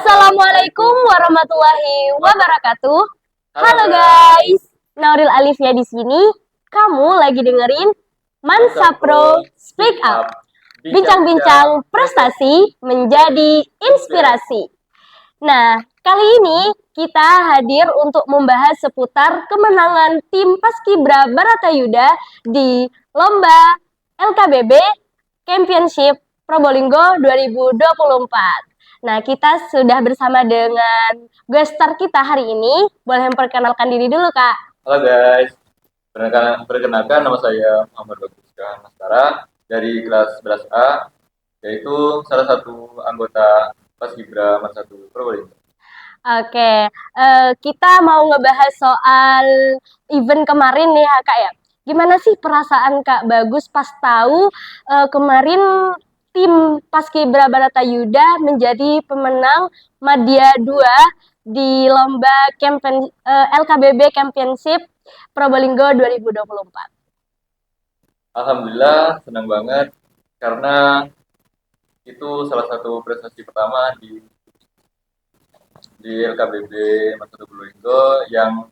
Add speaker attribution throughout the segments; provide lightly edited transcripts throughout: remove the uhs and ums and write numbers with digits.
Speaker 1: Assalamualaikum warahmatullahi wabarakatuh.
Speaker 2: Halo
Speaker 1: Halo guys, Nauril Alifia di sini. Kamu lagi dengerin Mansapro Speak Up. Bincang-bincang prestasi menjadi inspirasi. Nah, kali ini kita hadir untuk membahas seputar kemenangan tim Paskibra Baratayuda di lomba LKBB Championship Probolinggo 2024. Nah, kita sudah bersama dengan guest star kita hari ini. Boleh memperkenalkan diri dulu, Kak.
Speaker 2: Halo guys, perkenalkan nama saya Muhammad Baguskan Mastara dari kelas 11A, yaitu salah satu anggota Paskibra Mansatu Probolinggo.
Speaker 1: Oke, kita mau ngebahas soal event kemarin nih, Kak ya. Gimana sih perasaan Kak Bagus pas tahu kemarin tim Paskibra Baratayuda menjadi pemenang Madya 2 di lomba LKBB Championship Probolinggo 2024?
Speaker 2: Alhamdulillah senang banget karena itu salah satu prestasi pertama di LKBB Mansatu Probolinggo yang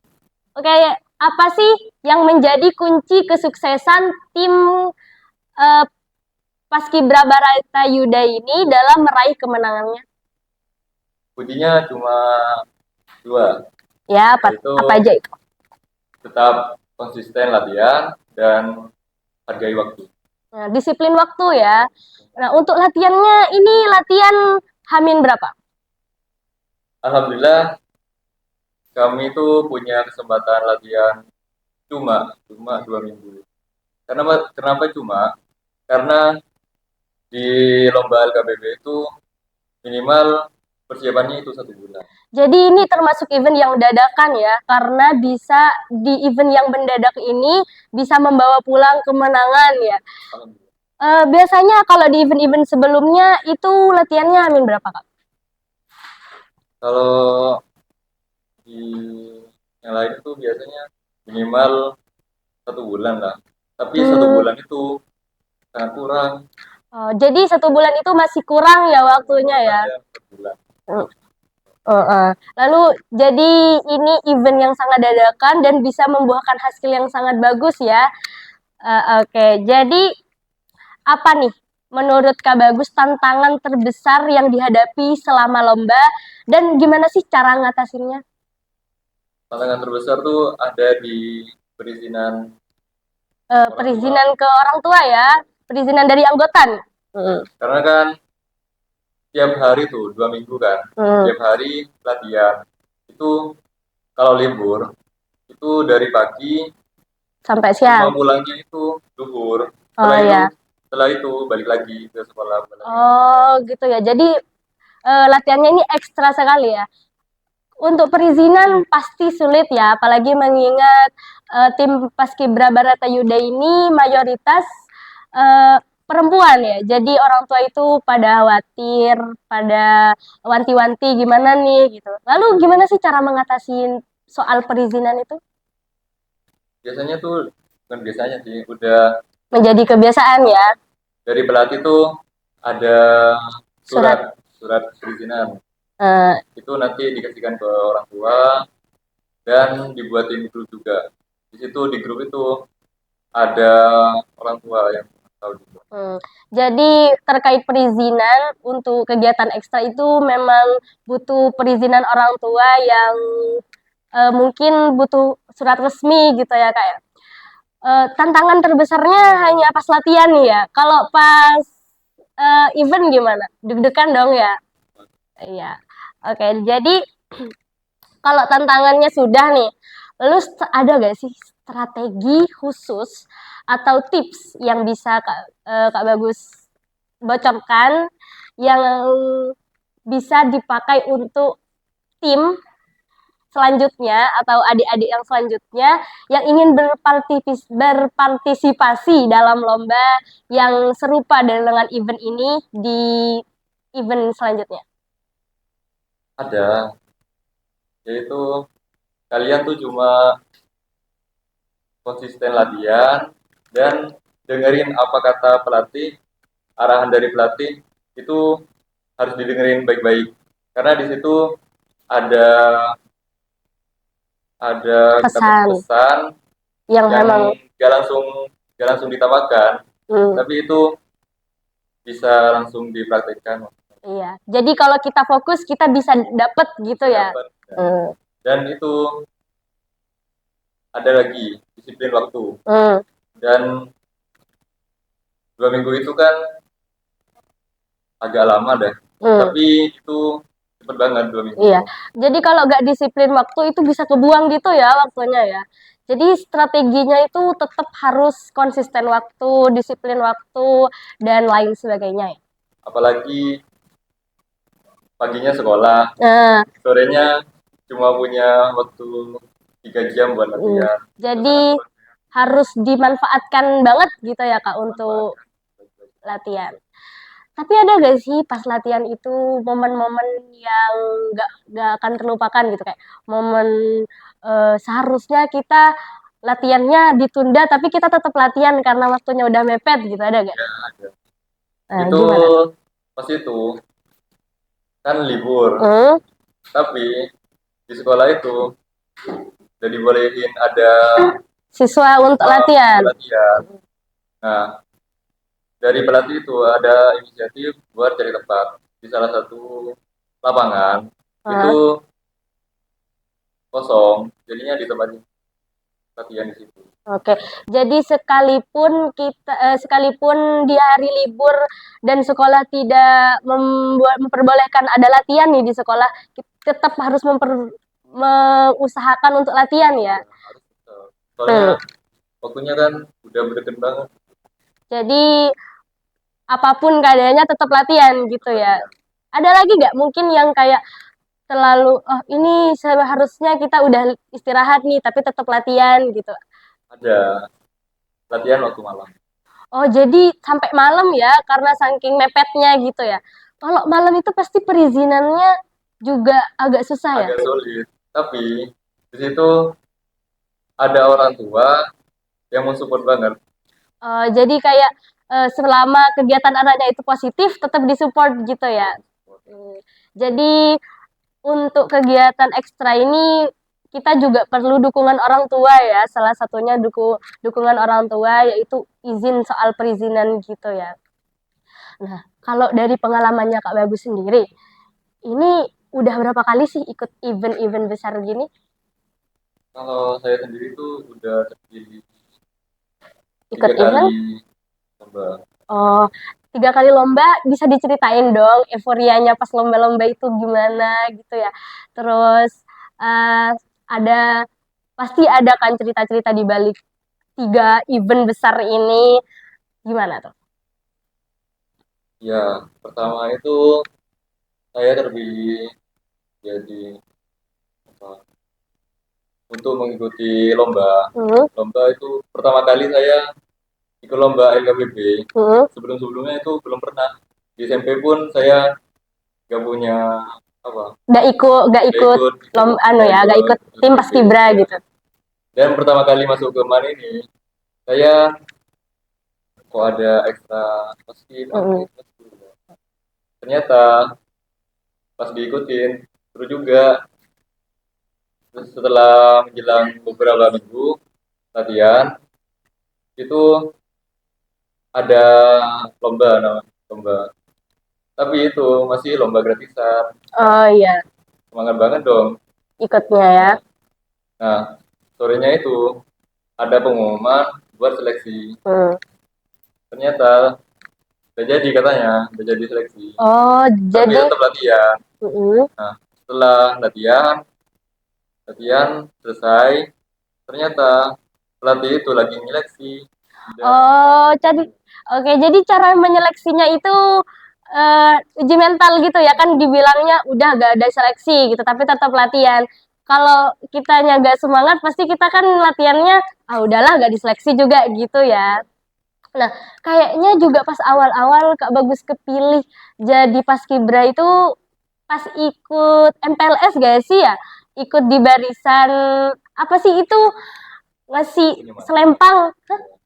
Speaker 1: Oke, apa sih yang menjadi kunci kesuksesan tim Paskibra Baratayuda ini dalam meraih kemenangannya?
Speaker 2: kuncinya cuma dua,
Speaker 1: Ya, apa
Speaker 2: yaitu
Speaker 1: aja itu?
Speaker 2: tetap konsisten latihan dan hargai waktu.
Speaker 1: Nah, disiplin waktu ya. Nah, untuk latihannya ini latihan Hamin berapa?
Speaker 2: Alhamdulillah kami itu punya kesempatan latihan cuma 2 minggu. Kenapa cuma? Karena di lomba LKBB itu minimal persiapannya itu 1 bulan.
Speaker 1: Jadi ini termasuk event yang dadakan ya, karena bisa di event yang mendadak ini bisa membawa pulang kemenangan ya. Biasanya kalau di event-event sebelumnya itu latihannya Hamin berapa, Kak?
Speaker 2: Kalau di yang lain itu biasanya minimal 1 bulan lah. Tapi 1 bulan itu sangat kurang.
Speaker 1: Jadi 1 bulan itu masih kurang ya waktunya ya. Lalu jadi ini event yang sangat dadakan dan bisa membuahkan hasil yang sangat bagus ya. Oke, jadi apa nih menurut Kak Bagus tantangan terbesar yang dihadapi selama lomba dan gimana sih cara ngatasinnya?
Speaker 2: Tantangan terbesar tuh ada di perizinan
Speaker 1: Perizinan ke orang tua ya, perizinan dari anggota.
Speaker 2: karena kan tiap hari tuh 2 minggu kan, tiap hari latihan. Itu kalau libur itu dari pagi
Speaker 1: Sampai siang.
Speaker 2: pulangnya itu duhur. Setelah itu balik lagi ke sekolah.
Speaker 1: Oh gitu ya. Jadi latihannya ini ekstra sekali ya. Untuk perizinan pasti sulit ya, apalagi mengingat tim Paskibra Baratayuda ini mayoritas perempuan ya. Jadi orang tua itu pada khawatir, pada wanti-wanti gimana nih gitu. Lalu gimana sih cara mengatasi soal perizinan itu?
Speaker 2: Biasanya tuh bukan biasanya sih, udah
Speaker 1: Menjadi kebiasaan ya.
Speaker 2: dari pelatih tuh ada surat perizinan. Itu nanti dikasihkan ke orang tua dan dibuatin grup juga. Di situ di grup itu ada orang tua yang tahu juga.
Speaker 1: Jadi terkait perizinan untuk kegiatan ekstra itu memang butuh perizinan orang tua yang mungkin butuh surat resmi gitu ya Kak ya. Tantangan terbesarnya hanya pas latihan nih ya. Kalau pas event gimana? Deg-degan dong ya. Iya. Oke, jadi kalau tantangannya sudah nih, lalu ada gak sih strategi khusus atau tips yang bisa Kak Bagus bocorkan yang bisa dipakai untuk tim selanjutnya atau adik-adik yang selanjutnya yang ingin berpartisipasi dalam lomba yang serupa dengan event ini di event selanjutnya?
Speaker 2: Ada, yaitu kalian tuh cuma konsisten latihan dan dengerin apa kata pelatih, arahan dari pelatih itu harus didengerin baik-baik. karena di situ ada pesan
Speaker 1: yang memang
Speaker 2: gak langsung ditambahkan, tapi itu bisa langsung dipraktekkan.
Speaker 1: Iya, jadi kalau kita fokus kita bisa dapet gitu ya.
Speaker 2: Dan itu ada lagi disiplin waktu. Dan 2 minggu itu kan agak lama deh, tapi itu cepet banget 2 minggu.
Speaker 1: Iya, jadi kalau nggak disiplin waktu itu bisa kebuang gitu ya waktunya ya. Jadi strateginya itu tetap harus konsisten waktu, disiplin waktu, dan lain sebagainya ya.
Speaker 2: Apalagi paginya sekolah, sorenya cuma punya waktu 3 jam buat latihan.
Speaker 1: Jadi harus dimanfaatkan banget gitu ya Kak untuk latihan. Tapi ada gak sih pas latihan itu momen-momen yang gak akan terlupakan gitu, kayak momen seharusnya kita latihannya ditunda tapi kita tetap latihan karena waktunya udah mepet gitu, ada gak?
Speaker 2: Ya, ada. Itu gimana? Pas itu kan libur, tapi di sekolah itu udah dibolehin ada
Speaker 1: siswa untuk latihan.
Speaker 2: Nah, dari pelatih itu ada inisiatif buat cari tempat di salah satu lapangan itu kosong, jadinya ditempatin latihan di situ.
Speaker 1: Oke, jadi sekalipun sekalipun di hari libur dan sekolah tidak memperbolehkan ada latihan nih di sekolah, kita tetap harus mengusahakan untuk latihan ya.
Speaker 2: Harus tetap. Soalnya waktunya kan udah berdeket banget.
Speaker 1: Jadi apapun keadaannya tetap latihan gitu ya. Ada lagi nggak mungkin yang kayak terlalu ini seharusnya kita udah istirahat nih tapi tetap latihan gitu?
Speaker 2: Ada latihan waktu malam.
Speaker 1: Oh, jadi sampai malam ya karena saking mepetnya gitu ya. Kalau malam itu pasti perizinannya juga agak susah ya?
Speaker 2: Agak sulit, tapi di situ ada orang tua yang mensupport banget.
Speaker 1: Jadi kayak selama kegiatan anaknya itu positif tetap disupport gitu ya. Jadi untuk kegiatan ekstra ini kita juga perlu dukungan orang tua ya. Salah satunya dukungan orang tua yaitu izin soal perizinan gitu ya. Nah, kalau dari pengalamannya Kak Bagus sendiri, ini udah berapa kali sih ikut event-event besar gini?
Speaker 2: Kalau saya sendiri tuh udah terpilih
Speaker 1: Ikut event?
Speaker 2: Lomba.
Speaker 1: Oh, 3 kali lomba, bisa diceritain dong euforianya pas lomba-lomba itu gimana gitu ya. Terus ada pasti ada kan cerita-cerita di balik 3 event besar ini, gimana tuh?
Speaker 2: Ya, pertama itu saya terpilih jadi untuk mengikuti lomba. Lomba itu pertama kali saya ikut lomba LKBB. Sebelum-sebelumnya itu belum pernah. Di SMP pun saya gak punya apa? Gak ikut
Speaker 1: tim paskibra gitu.
Speaker 2: Dan pertama kali masuk ke MAN ini, saya kok ada ekstra paskib. Ternyata pas diikutin seru juga. Terus setelah menjelang beberapa minggu latihan itu ada lomba, tapi itu masih lomba gratisan.
Speaker 1: Oh iya,
Speaker 2: Semangat banget dong
Speaker 1: ikutnya ya.
Speaker 2: Nah, sorenya itu ada pengumuman buat seleksi. Ternyata udah jadi katanya, udah jadi seleksi.
Speaker 1: Oh,
Speaker 2: tapi
Speaker 1: jadi
Speaker 2: tetap latihan. Nah, setelah latihan selesai, ternyata pelatih itu lagi nyeleksi.
Speaker 1: Oh, jadi cara menyeleksinya itu uji mental gitu ya, kan dibilangnya udah gak ada seleksi gitu, tapi tetap latihan. Kalau kitanya gak semangat, pasti kita kan latihannya, udahlah gak diseleksi juga gitu ya. Nah, kayaknya juga pas awal-awal Kak Bagus kepilih jadi paskibra itu pas ikut MPLS gak sih ya? Ikut di barisan, apa sih itu? Ngasih selempang.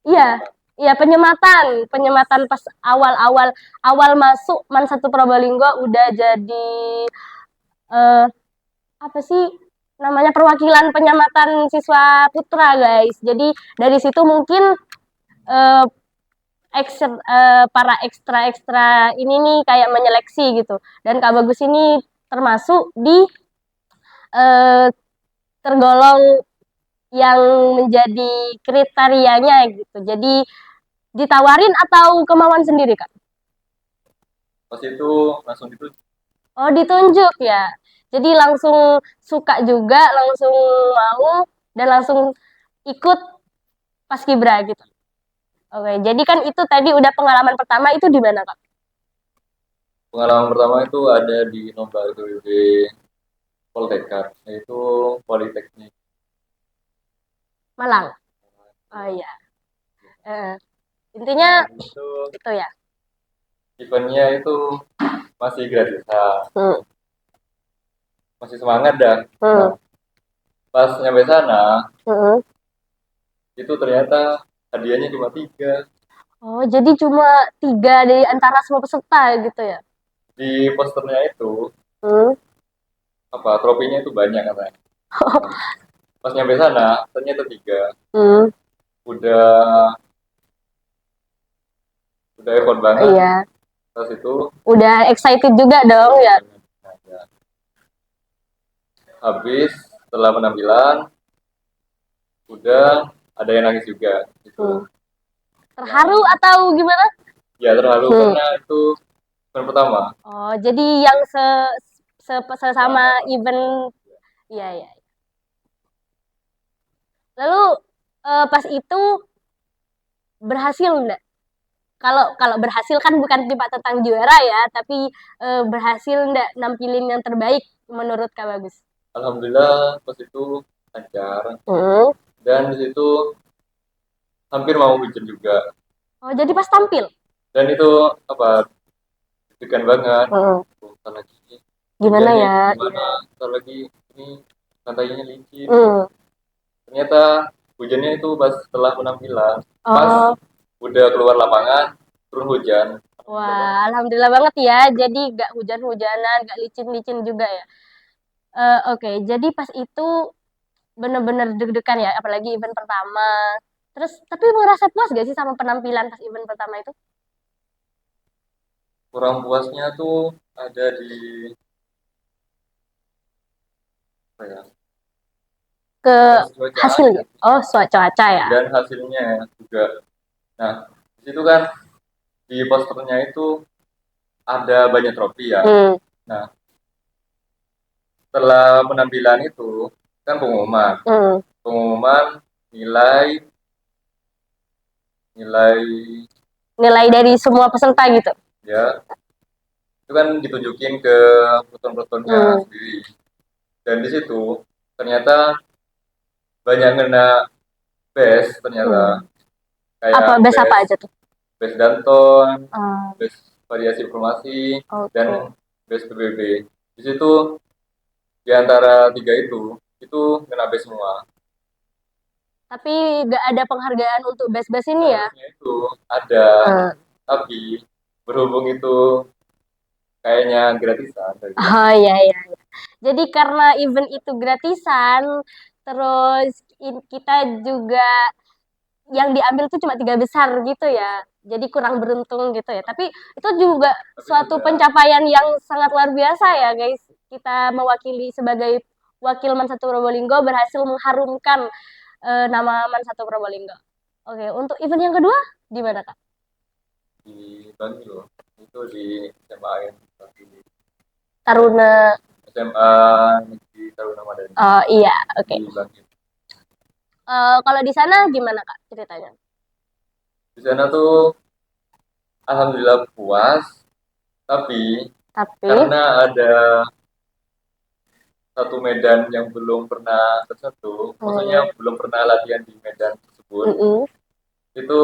Speaker 1: Iya, iya penyematan pas awal masuk MAN 1 Probolinggo udah jadi eh, apa sih namanya, perwakilan penyamatan siswa putra guys. Jadi dari situ mungkin eh, para ekstra ini nih kayak menyeleksi gitu. Dan Kak Bagus ini termasuk di eh, tergolong yang menjadi kriterianya gitu. Jadi ditawarin atau kemauan sendiri Kak?
Speaker 2: Pas itu langsung ditunjuk.
Speaker 1: Oh ditunjuk ya. Jadi langsung suka juga, langsung mau dan langsung ikut paskibra gitu. Oke, jadi kan itu tadi udah pengalaman pertama, itu di mana Kak?
Speaker 2: Pengalaman pertama itu ada di lomba IPB Poltekkad, yaitu Politeknik
Speaker 1: Malang. Oh iya. Eh, intinya
Speaker 2: itu
Speaker 1: itu ya.
Speaker 2: eventnya itu masih gratisan,
Speaker 1: Hmm.
Speaker 2: masih semangat dah.
Speaker 1: Hmm.
Speaker 2: Pas nyampe sana
Speaker 1: Hmm.
Speaker 2: itu ternyata hadiahnya cuma 3.
Speaker 1: Oh, jadi cuma 3 dari antara semua peserta gitu ya?
Speaker 2: Di posternya itu
Speaker 1: Hmm.
Speaker 2: trofinya itu banyak katanya. Nah, pas nyampe sana ternyata 3.
Speaker 1: Hmm.
Speaker 2: Udah effort banget.
Speaker 1: Iya.
Speaker 2: Pas itu
Speaker 1: Udah excited juga dong ya.
Speaker 2: nah, ya. Habis setelah penampilan udah ada yang nangis juga gitu.
Speaker 1: Hmm. Terharu atau gimana?
Speaker 2: Ya terharu karena itu event pertama.
Speaker 1: Oh, jadi yang sesama event, iya ya. Lalu pas itu berhasil enggak? Kalau kalau berhasil kan bukan cuma tentang juara ya, tapi berhasil enggak nampilin yang terbaik menurut Kak Bagus?
Speaker 2: Alhamdulillah pas itu lancar
Speaker 1: Hmm.
Speaker 2: dan di situ hampir mau bikin juga.
Speaker 1: Oh, jadi pas tampil?
Speaker 2: Dan itu deg-degan banget.
Speaker 1: Hmm.
Speaker 2: Bentar lagi
Speaker 1: Gimana
Speaker 2: hujannya
Speaker 1: ya?
Speaker 2: gimana, bentar lagi ini lantainya licin.
Speaker 1: Hmm.
Speaker 2: Ternyata hujannya itu pas setelah penampilan. Pas
Speaker 1: Oh,
Speaker 2: udah keluar lapangan turun hujan.
Speaker 1: wah, alhamdulillah banget ya. Jadi gak hujan-hujanan, gak licin-licin juga ya. Oke, jadi pas itu bener-bener deg-degan ya, apalagi event pertama. Terus, tapi merasa puas gak sih sama penampilan pas event pertama itu?
Speaker 2: Kurang puasnya tuh ada di apa ya?
Speaker 1: Ke
Speaker 2: Pas cuaca aja
Speaker 1: hasilnya? Oh, cuaca ya.
Speaker 2: dan hasilnya juga. Nah, di situ kan di posternya itu ada banyak trofi ya.
Speaker 1: Hmm.
Speaker 2: Nah, setelah penampilan itu kan pengumuman.
Speaker 1: Hmm.
Speaker 2: Pengumuman nilai nilai
Speaker 1: Nilai dari semua peserta gitu.
Speaker 2: ya itu kan ditunjukin ke peloton-pelotonnya
Speaker 1: Hmm.
Speaker 2: sendiri. Dan di situ ternyata banyak kena best ternyata
Speaker 1: Hmm.
Speaker 2: kayak
Speaker 1: Apa best apa aja tuh?
Speaker 2: best Danton,
Speaker 1: Ah,
Speaker 2: best variasi informasi, dan
Speaker 1: oke.
Speaker 2: best PBB. Di situ di antara 3 itu kena best semua.
Speaker 1: Tapi gak ada penghargaan untuk best-best ini ya?
Speaker 2: Harusnya itu ada,
Speaker 1: Hmm.
Speaker 2: tapi berhubung itu kayaknya gratisan.
Speaker 1: Oh iya iya. Jadi karena event itu gratisan, terus kita juga yang diambil tuh cuma 3 besar gitu ya. Jadi kurang beruntung gitu ya. Tapi itu juga
Speaker 2: Tapi
Speaker 1: suatu
Speaker 2: sudah
Speaker 1: pencapaian yang sangat luar biasa ya guys. Kita mewakili sebagai wakil Man 1 Probolinggo berhasil mengharumkan nama Man 1 Probolinggo. Oke, untuk event yang kedua di mana Kak?
Speaker 2: di Bangil itu di SMA
Speaker 1: Taruna.
Speaker 2: SMA Negeri Taruna Madani
Speaker 1: Oh iya, oke.
Speaker 2: di Bangil.
Speaker 1: Kalau di sana gimana Kak ceritanya?
Speaker 2: Di sana tuh alhamdulillah puas, tapi
Speaker 1: Tapi,
Speaker 2: karena ada satu medan yang belum pernah tersentuh, maksudnya belum pernah latihan di medan tersebut, itu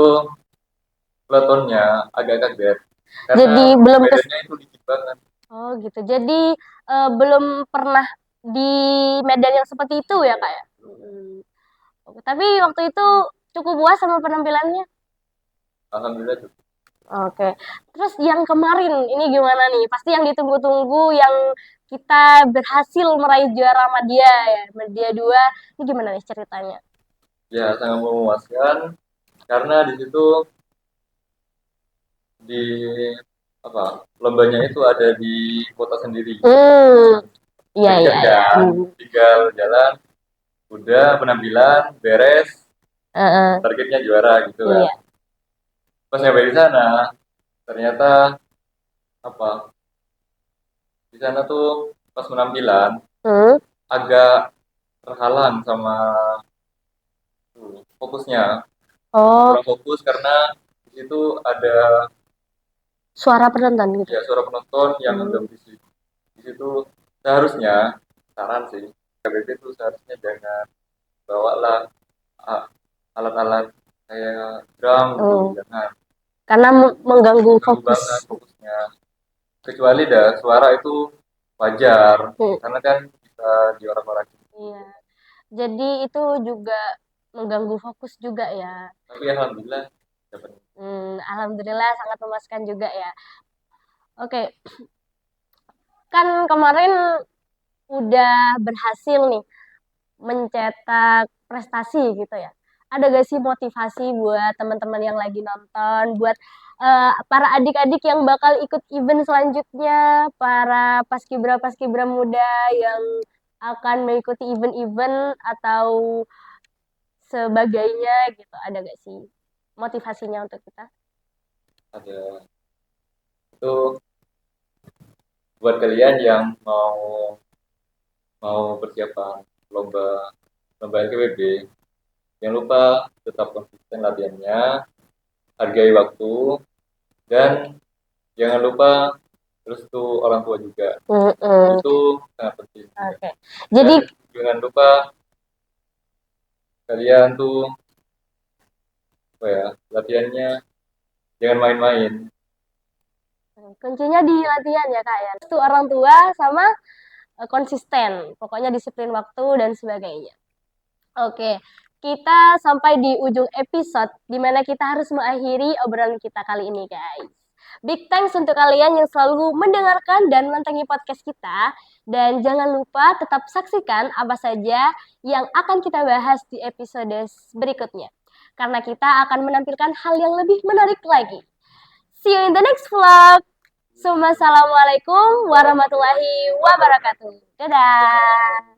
Speaker 2: peletonnya agak kaget karena
Speaker 1: jadi belum
Speaker 2: medannya itu licin banget.
Speaker 1: oh gitu. Jadi belum pernah di medan yang seperti itu ya Kak ya? Hmm. Tapi waktu itu cukup puas sama penampilannya.
Speaker 2: Alhamdulillah tuh.
Speaker 1: Oke. Terus yang kemarin ini gimana nih? Pasti yang ditunggu-tunggu yang kita berhasil meraih juara Madya ya, Madya 2. Ini gimana nih ceritanya?
Speaker 2: Ya, sangat memuaskan karena di situ di lombanya itu ada di kota sendiri.
Speaker 1: Iya iya iya.
Speaker 2: Tinggal jalan, udah penampilan beres, targetnya juara gitu kan. Iya. Pas nyampe di sana, ternyata di sana tuh pas penampilan agak terhalang sama fokusnya. Kurang fokus karena di situ ada
Speaker 1: suara penonton gitu.
Speaker 2: Ya, suara penonton yang udah berisik. Di situ seharusnya, saran sih, KBB itu seharusnya jangan bawalah alat-alat kayak drum gitu, jangan.
Speaker 1: Karena mengganggu fokus.
Speaker 2: Banget fokusnya. Kecuali suara itu wajar, karena kan bisa diorak-orak.
Speaker 1: Iya. Jadi itu juga mengganggu fokus juga ya.
Speaker 2: Tapi alhamdulillah dapat.
Speaker 1: Alhamdulillah sangat memuaskan juga ya. Oke. Kan kemarin udah berhasil nih mencetak prestasi gitu ya. Ada gak sih motivasi buat teman-teman yang lagi nonton, buat para adik-adik yang bakal ikut event selanjutnya, para paskibra-paskibra muda yang akan mengikuti event-event atau sebagainya gitu. Ada gak sih motivasinya untuk kita?
Speaker 2: Ada. Itu buat kalian yang mau persiapan lomba LKBB, jangan lupa tetap konsisten latihannya, hargai waktu, dan jangan lupa restu orang tua juga. Itu sangat penting.
Speaker 1: Jadi
Speaker 2: jangan lupa kalian tuh latihannya jangan main-main.
Speaker 1: Kuncinya di latihan ya kak ya. Itu orang tua sama konsisten, pokoknya disiplin waktu dan sebagainya. Oke, kita sampai di ujung episode di mana kita harus mengakhiri obrolan kita kali ini guys. Big thanks untuk kalian yang selalu mendengarkan dan menonton podcast kita. Dan jangan lupa tetap saksikan apa saja yang akan kita bahas di episode berikutnya. Karena kita akan menampilkan hal yang lebih menarik lagi. See you in the next vlog. Assalamualaikum warahmatullahi wabarakatuh. Dadah.